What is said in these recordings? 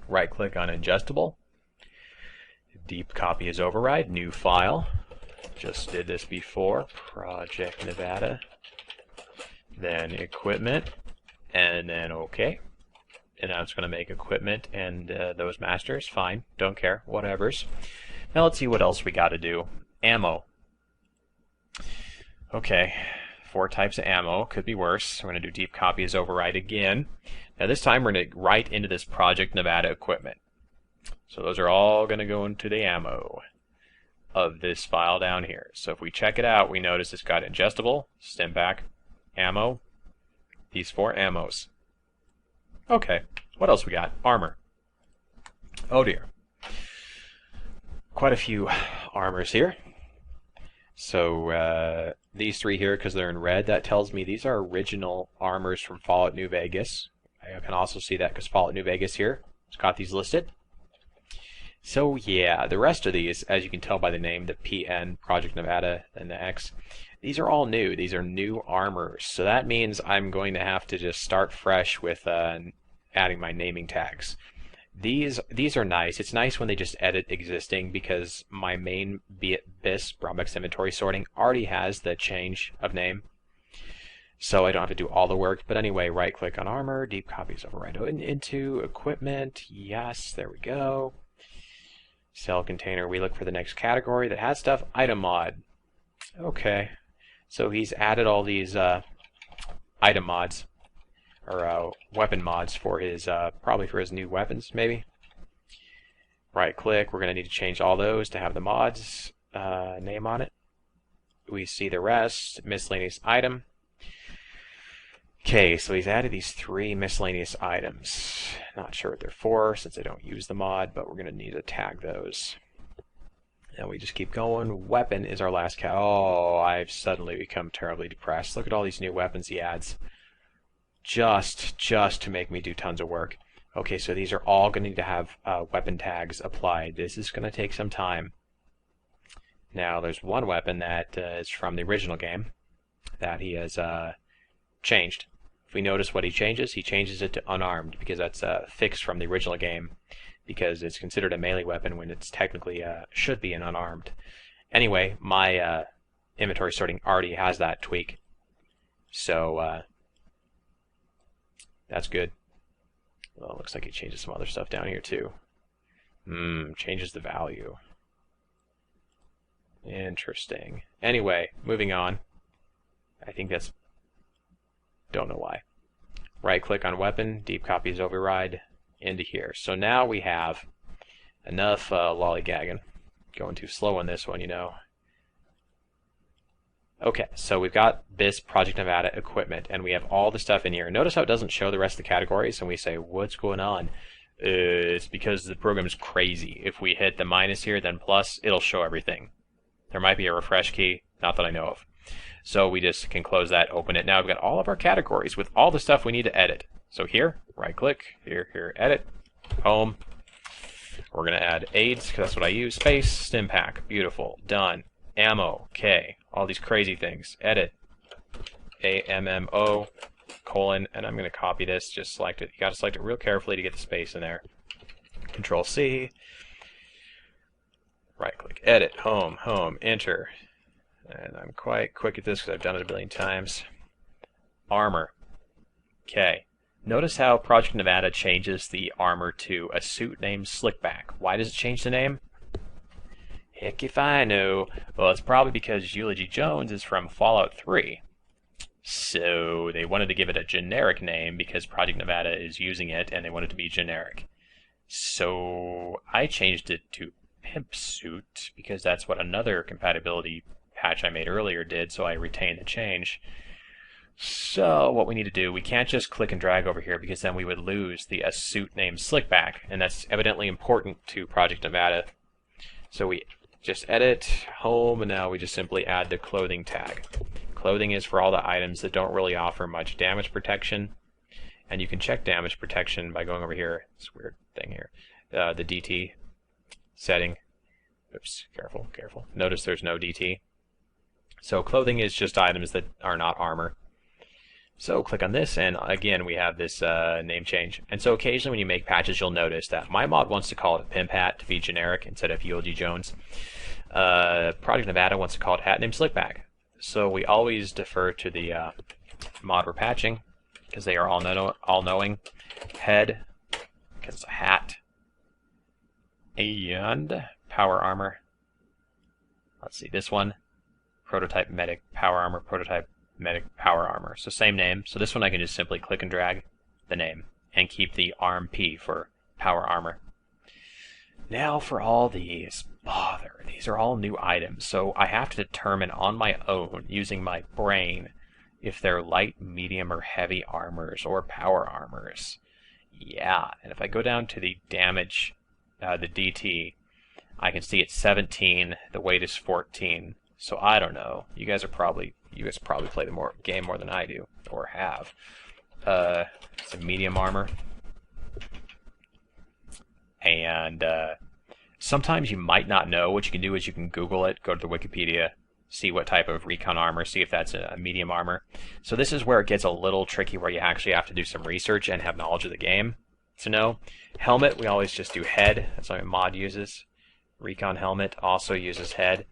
Right click on ingestible. Deep copy as override, new file. Just did this before, Project Nevada. Then equipment, and then OK. And now it's going to make equipment and those masters. Fine, don't care, whatevers. Now let's see what else we got to do. Ammo. Okay, 4 types of ammo, could be worse. We're going to do deep copy as override again. Now this time we're going to write into this Project Nevada equipment. So those are all going to go into the ammo of this file down here. So if we check it out, we notice it's got ingestible, stimpak, ammo, these 4 ammos. Okay, what else we got? Armor. Oh dear. Quite a few armors here. So these 3 here, because they're in red, that tells me these are original armors from Fallout New Vegas. I can also see that because Fallout New Vegas here has got these listed. So yeah, the rest of these, as you can tell by the name, the PN, Project Nevada, and the X, these are all new. These are new armors. So that means I'm going to have to just start fresh with adding my naming tags. These are nice. It's nice when they just edit existing because my main BIS, Brumbeks Inventory Sorting, already has the change of name. So I don't have to do all the work. But anyway, right click on armor, deep copies override into equipment. Yes, there we go. Cell container, we look for the next category that has stuff. Item mod. Okay. So he's added all these item mods, or weapon mods for his, probably for his new weapons, maybe. Right click, we're going to need to change all those to have the mods name on it. We see the rest, miscellaneous item. Okay, so he's added these 3 miscellaneous items. Not sure what they're for since I don't use the mod, but we're going to need to tag those. And we just keep going. Weapon is our last cat. Oh, I've suddenly become terribly depressed. Look at all these new weapons he adds. Just to make me do tons of work. Okay, so these are all going to need to have weapon tags applied. This is going to take some time. Now, there's one weapon that is from the original game that he has changed. If we notice what he changes it to unarmed because that's fixed from the original game because it's considered a melee weapon when it's technically should be an unarmed. Anyway, my inventory sorting already has that tweak. So that's good. Well, it looks like it changes some other stuff down here too. Changes the value. Interesting. Anyway, moving on. I think that's... Don't know why. Right click on weapon, deep copies override into here. So now we have enough lollygagging. Going too slow on this one, you know. Okay, so we've got this Project Nevada equipment, and we have all the stuff in here. Notice how it doesn't show the rest of the categories, and we say, what's going on? It's because the program is crazy. If we hit the minus here, then plus, it'll show everything. There might be a refresh key, not that I know of. So we just can close that, open it. Now we've got all of our categories with all the stuff we need to edit. So here, right click, here, edit, home. We're going to add aids, because that's what I use. Space, stimpak, beautiful, done. Ammo, okay. All these crazy things. Edit, AMMO, colon, and I'm going to copy this, just select it. You got to select it real carefully to get the space in there. Control C. Right click, edit, home, enter. And I'm quite quick at this because I've done it a billion times. Armor. Okay. Notice how Project Nevada changes the armor to a suit named Slickback. Why does it change the name? Heck if I know. Well, it's probably because Eulogy Jones is from Fallout 3. So they wanted to give it a generic name because Project Nevada is using it and they want it to be generic. So I changed it to Pimp Suit because that's what another compatibility patch I made earlier did, so I retained the change. So what we need to do, we can't just click and drag over here because then we would lose the suit named Slickback, and that's evidently important to Project Nevada. So we just edit, home, and now we just simply add the clothing tag. Clothing is for all the items that don't really offer much damage protection, and you can check damage protection by going over here. This weird thing here. The DT setting. Oops, careful. Notice there's no DT. So clothing is just items that are not armor. So click on this, and again we have this name change. And so occasionally when you make patches, you'll notice that my mod wants to call it Pimp Hat to be generic instead of ULG Jones. Project Nevada wants to call it Hat named Slickback. So we always defer to the mod we're patching because they are all-knowing. Head, because it's a hat, and power armor. Let's see, this one, prototype medic power armor, prototype medic power armor. So same name. So this one I can just simply click and drag the name and keep the arm P for power armor. Now for all these, bother, these are all new items. So I have to determine on my own, using my brain, if they're light, medium, or heavy armors or power armors. Yeah, and if I go down to the damage, the DT, I can see it's 17, the weight is 14. So I don't know. You guys probably play the game more than I do, or have. It's a medium armor. And sometimes you might not know. What you can do is you can Google it, go to the Wikipedia, see what type of recon armor, see if that's a medium armor. So this is where it gets a little tricky, where you actually have to do some research and have knowledge of the game to know. Helmet, we always just do head. That's what mod uses. Recon helmet also uses head.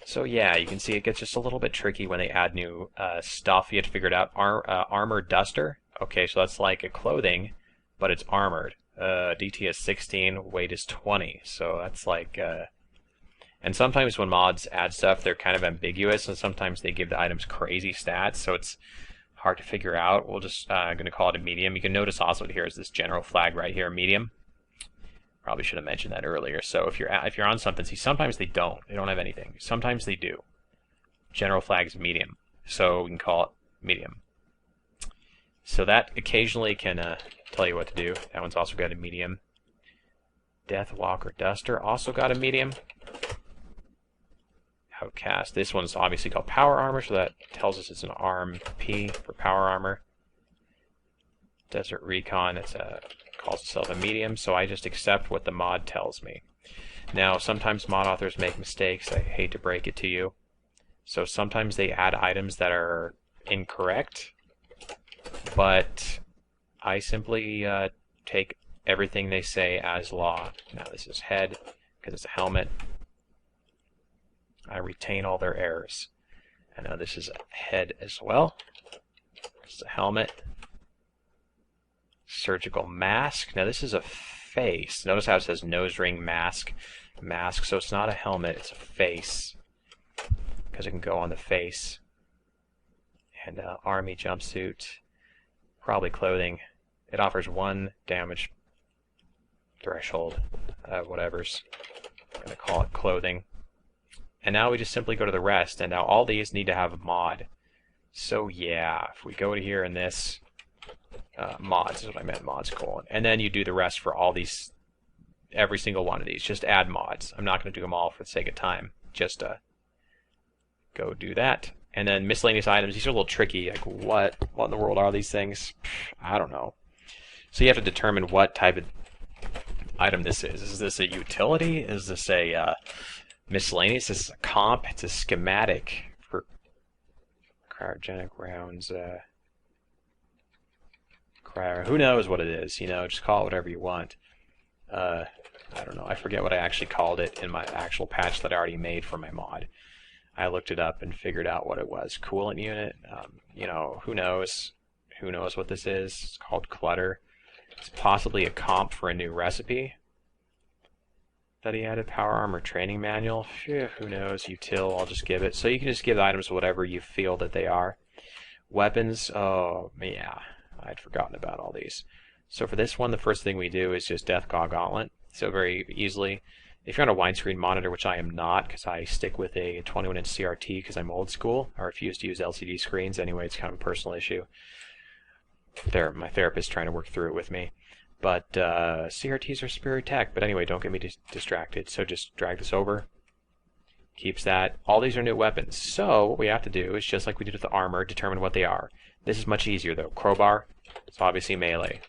So yeah, you can see it gets just a little bit tricky when they add new stuff. You have to figure it out. Armor duster. Okay, so that's like a clothing, but it's armored. DT is 16, weight is 20. So that's like... And sometimes when mods add stuff, they're kind of ambiguous, and sometimes they give the items crazy stats, so it's hard to figure out. We'll just going to call it a medium. You can notice also here is this general flag right here, medium. Probably should have mentioned that earlier. So if you're on something, see, sometimes they don't have anything. Sometimes they do. General flag is medium, so we can call it medium. So that occasionally can tell you what to do. That one's also got a medium. Deathwalker Duster also got a medium. Outcast. This one's obviously called Power Armor, so that tells us it's an arm P for Power Armor. Desert Recon, calls itself a medium, so I just accept what the mod tells me. Now, sometimes mod authors make mistakes. I hate to break it to you. So sometimes they add items that are incorrect, but I simply take everything they say as law. Now this is head, because it's a helmet. I retain all their errors. And now this is a head as well. It's a helmet. Surgical mask. Now this is a face. Notice how it says nose ring mask. Mask. So it's not a helmet, it's a face. Because it can go on the face. And army jumpsuit. Probably clothing. It offers 1 damage threshold. Whatever's. I'm going to call it clothing. And now we just simply go to the rest, and now all these need to have a mod. So yeah, if we go to here in this, mods is what I meant, mods colon. And then you do the rest for all these, every single one of these. Just add mods. I'm not going to do them all for the sake of time. Just go do that. And then miscellaneous items, these are a little tricky. Like what in the world are these things? I don't know. So you have to determine what type of item this is. Is this a utility? Is this a... miscellaneous? This is a comp. It's a schematic for cryogenic rounds. Who knows what it is? You know, just call it whatever you want. I don't know. I forget what I actually called it in my actual patch that I already made for my mod. I looked it up and figured out what it was. Coolant unit. You know, who knows? Who knows what this is? It's called clutter. It's possibly a comp for a new recipe that he added. Power armor training manual. Phew, who knows? Util, I'll just give it. So you can just give the items whatever you feel that they are. Weapons, oh yeah, I'd forgotten about all these. So for this one, the first thing we do is just Death Claw Gauntlet. So very easily, if you're on a widescreen monitor, which I am not, because I stick with a 21-inch CRT because I'm old school. I refuse to use LCD screens anyway. It's kind of a personal issue. My therapist is trying to work through it with me. But CRTs are superior tech. But anyway, don't get me distracted. So just drag this over. Keeps that. All these are new weapons. So what we have to do is, just like we did with the armor, determine what they are. This is much easier though. Crowbar. It's obviously melee.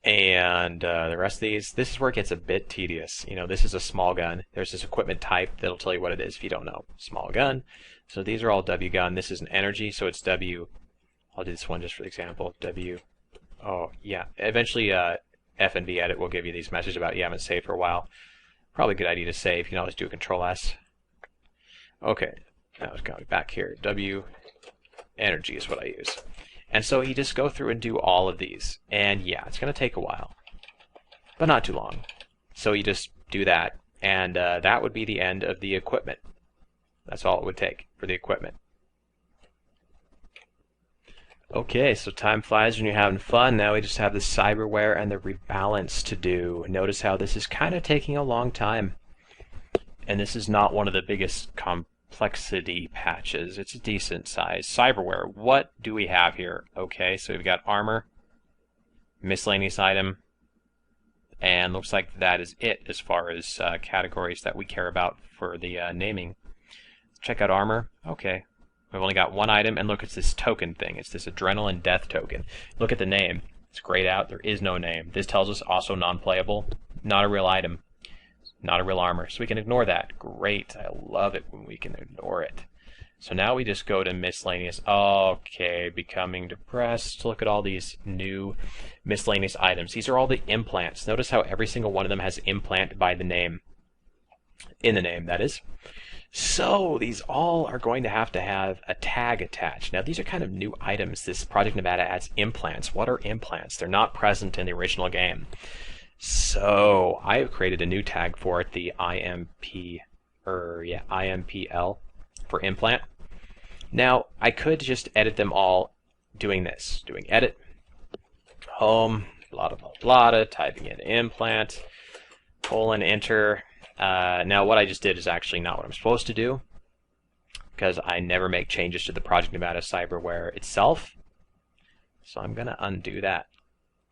And the rest of these, this is where it gets a bit tedious. You know, this is a small gun. There's this equipment type that'll tell you what it is if you don't know. Small gun. So these are all W gun. This is an energy, so it's W I'll do this one just for example. Oh yeah, eventually FNVEdit will give you these messages about you haven't saved for a while. Probably a good idea to save. You can always do a Control S. Okay, now it's going back here. W energy is what I use. And so you just go through and do all of these. And yeah, it's going to take a while, but not too long. So you just do that, and that would be the end of the equipment. That's all it would take for the equipment. Okay, so time flies when you're having fun. Now we just have the cyberware and the rebalance to do. Notice how this is kind of taking a long time. And this is not one of the biggest complexity patches. It's a decent size. Cyberware, what do we have here? Okay, so we've got armor, miscellaneous item, and looks like that is it as far as categories that we care about for the naming. Check out armor. Okay. We've only got one item, and look, it's this token thing. It's this adrenaline death token. Look at the name. It's grayed out. There is no name. This tells us also non-playable. Not a real item. Not a real armor. So we can ignore that. Great. I love it when we can ignore it. So now we just go to miscellaneous. Okay, becoming depressed. Look at all these new miscellaneous items. These are all the implants. Notice how every single one of them has implant by the name. In the name, that is. So these all are going to have a tag attached. Now these are kind of new items. This Project Nevada adds implants. What are implants? They're not present in the original game. So I have created a new tag for it, the IMPL for implant. Now I could just edit them all doing this, doing edit, home, blah blah blah blah, typing in implant, colon, enter. Now what I just did is actually not what I'm supposed to do, because I never make changes to the Project Nevada cyberware itself. So I'm going to undo that,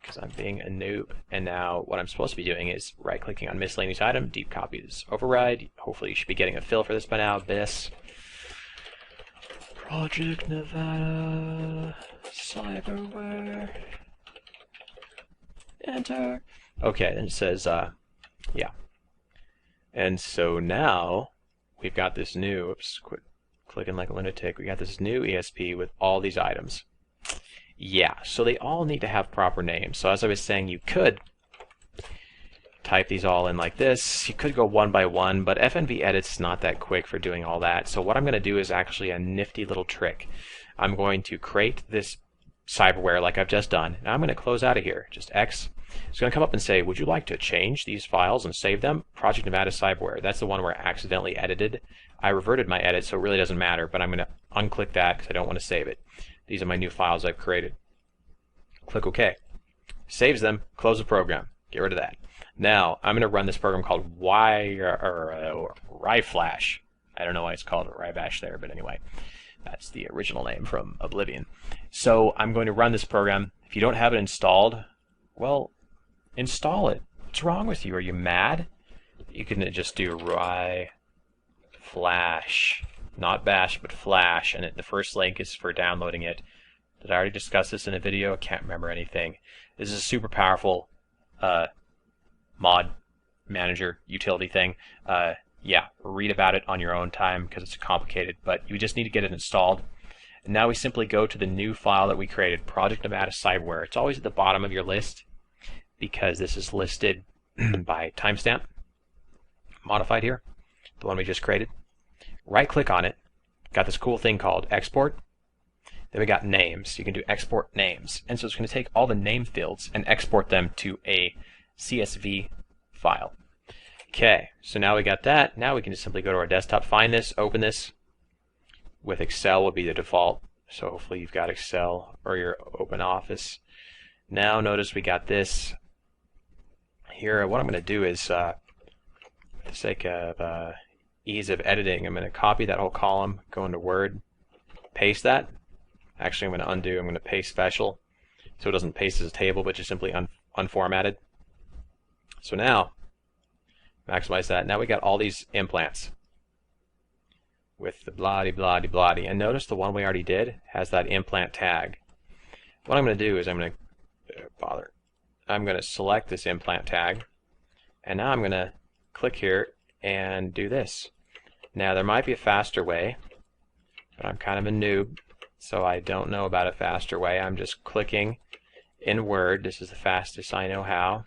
because I'm being a noob. And now what I'm supposed to be doing is right-clicking on miscellaneous item, deep copy this override. Hopefully you should be getting a fill for this by now. BIS. Project Nevada cyberware. Enter. Okay, then it says, yeah. And so now we've got this new, oops, quit clicking like a lunatic, we got this new ESP with all these items. Yeah, so they all need to have proper names. So as I was saying, you could type these all in like this. You could go one by one, but FNVEdit's not that quick for doing all that. So what I'm going to do is actually a nifty little trick. I'm going to create this cyberware like I've just done. Now I'm going to close out of here, just X. It's going to come up and say, would you like to change these files and save them? Project Nevada cyberware. That's the one where I accidentally edited. I reverted my edit, so it really doesn't matter, but I'm going to unclick that because I don't want to save it. These are my new files I've created. Click OK. Saves them, close the program. Get rid of that. Now, I'm going to run this program called RyeFlash. I don't know why it's called RyeBash there, but anyway. That's the original name from Oblivion. So I'm going to run this program. If you don't have it installed, well, install it. What's wrong with you? Are you mad? You can just do RyeFlash, not bash, but flash, and the first link is for downloading it. Did I already discuss this in a video? I can't remember anything. This is a super powerful mod manager utility thing. Yeah, read about it on your own time because it's complicated, but you just need to get it installed. And now we simply go to the new file that we created, Project Nevada cyberware. It's always at the bottom of your list because this is listed by timestamp, modified here, the one we just created. Right click on it, got this cool thing called export. Then we got names. You can do export names. And so it's going to take all the name fields and export them to a CSV file. Okay, so now we got that. Now we can just simply go to our desktop, find this, open this. With Excel would be the default. So hopefully you've got Excel or your Open Office. Now notice we got this. Here, what I'm going to do is, for the sake of ease of editing, I'm going to copy that whole column, go into Word, paste that. Actually, I'm going to undo. I'm going to paste special, so it doesn't paste as a table, but just simply unformatted. So now, maximize that. Now we got all these implants with the blah-de-blah-de-blah-de. And notice the one we already did has that implant tag. What I'm going to do is I'm going to select this implant tag, and now I'm going to click here and do this. Now there might be a faster way, but I'm kind of a noob, So I don't know about a faster way. I'm just clicking in Word. This is the fastest I know how.